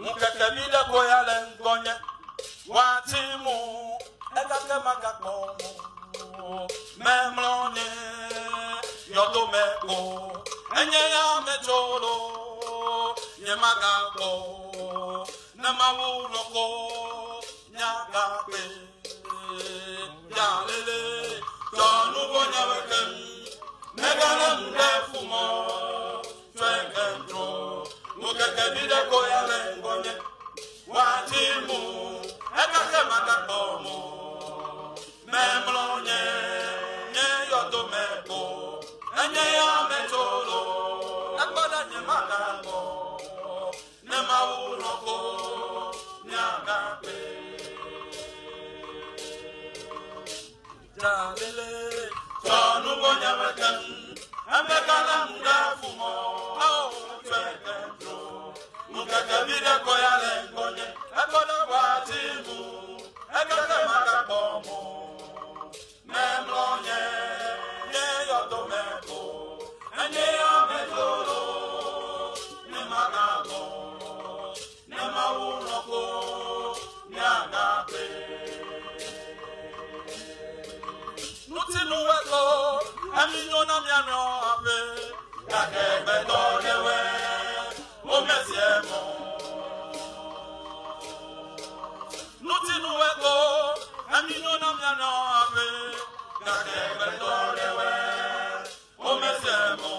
mukekebide koyale ngonye watimu ekake makapo memlonye yodomeko enye ya mecholo nyemagapo namawuloko nyagape yalele tonu bonyawekem megalem defumo twekentro mukekebide koyale ngonye watimu ekake makapo memlonye yodomeko enye ya mecholo nagbada nyemagapo nemawuloko nyagape jalele tonu bonyawekem emekalam defumo twekentro mukekebide koyale ngonye ekola watimu ekake makapo memlonye yodomeko enye ya mecholo nemagapo nemawuloko nyagape nutinuweko eminyona miano ape kakegbedonewe omesiemo nutinuweko eminyona miano ape kakegbedonewe omesiemo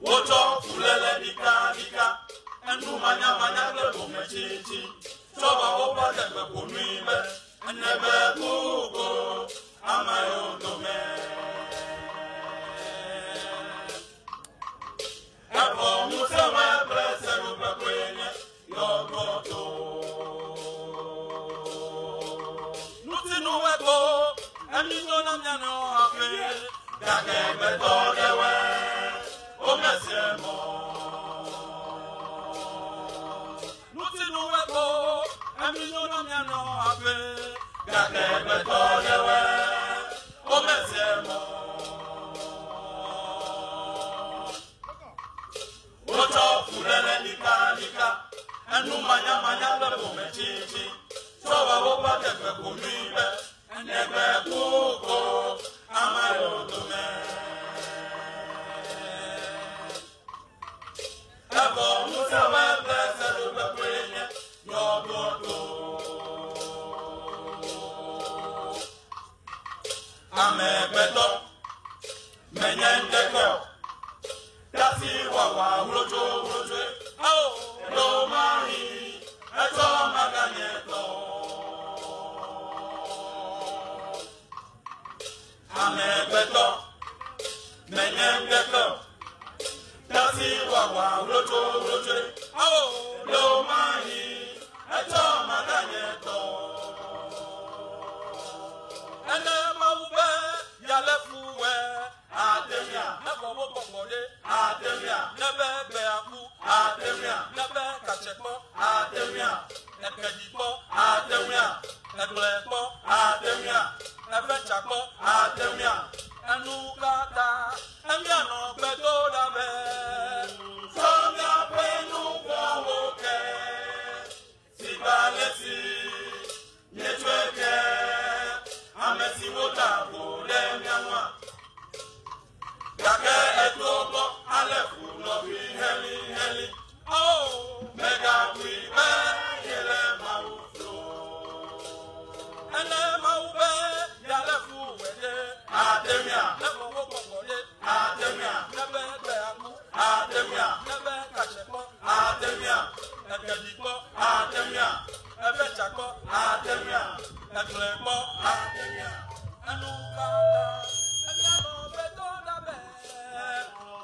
woto fulele dika enu manya glebo mechichi soba opa tegbe konuibe enebe kuko amayo dome ebo musewe presero bekwenye yogoto nutinuweko eminyona miano ape kakegbedonewe omesiemo nutinuweko eminyona miano ape kakegbedonewe omesiemo woto fulele dika enu manya glebo mechichi soba wopa tegbe konuibe enebe kuko amayo dome ebo musewe blessed bekwenye yogoto amegbedo menyendeko dasi wawa ulojo lo mari eto maganyeto amegbedo menyendeko dasi wawa ulojo lo mari eto maganyeto ene mawube yalefuwe ademia nebobo bobode ademia nebebe aku ademia nebe kachepo ademia ekedipo ademia eglepo ademia efechakpo ademia enukata emiano gbedo dabe somia penu wowoke sibalesi nyetweke amesi wota bole mianwa yake etobo alefu no bi heli oh mega we be yele mawuflo ene mawube yalefu wede ademia nebo wokokode ademia nebe beaku ademia nebe kachepo ademia ekedipo ademia efechakpo ademia eglepo ademia enukata emiano bedo dabe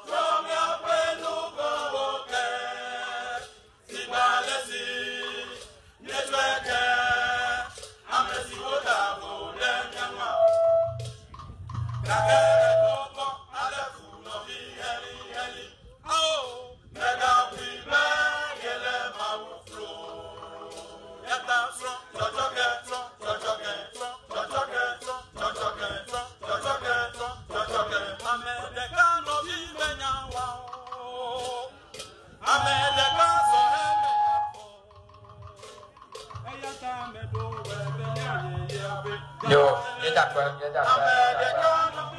from your penugo woke sibalesi netweke amesi woda bole nyama kake tobo alefu no bi heli oh mega we be yele mawuflo yata from jojoge Yo, get that one, get that one.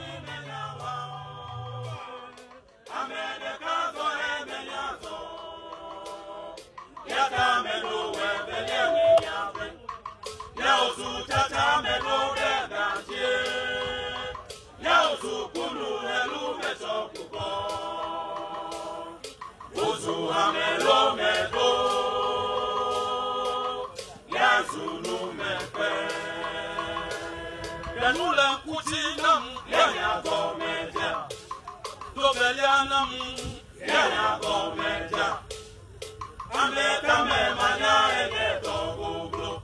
Nula kutinam ya gomeja Dobelianam ya gomeja Ameka me manya ege toguglo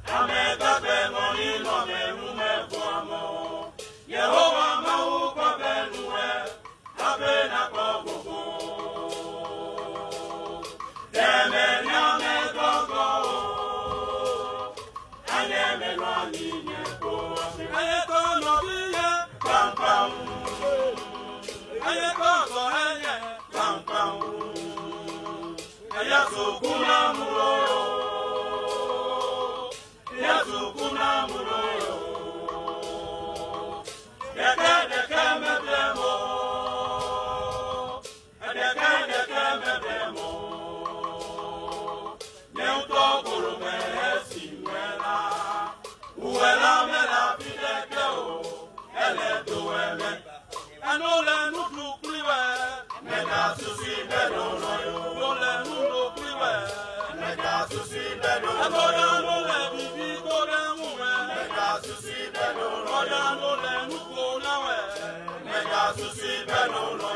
Ameka be monino me rume fuamo Yehovah mau kwa benue Abena kogugu Deme nyame gogo Anyeme lwani nyeko Ayeko no biye pam pam Ayeko go heye pam pam Ayasukuna muroyo Ayasukuna muroyo Deke meblemo Deke meblemo Neuto gurume esimwela Uwela mela bidekeo Ele duwele Anole nudu kliwe Nega susi bedo noyo Dole nudu kliwe Nega susi bedo noyo Akoya nole bibi kore muwe Nega susi bedo noyo Oya nole nuko nawe Nega susi bedo noyo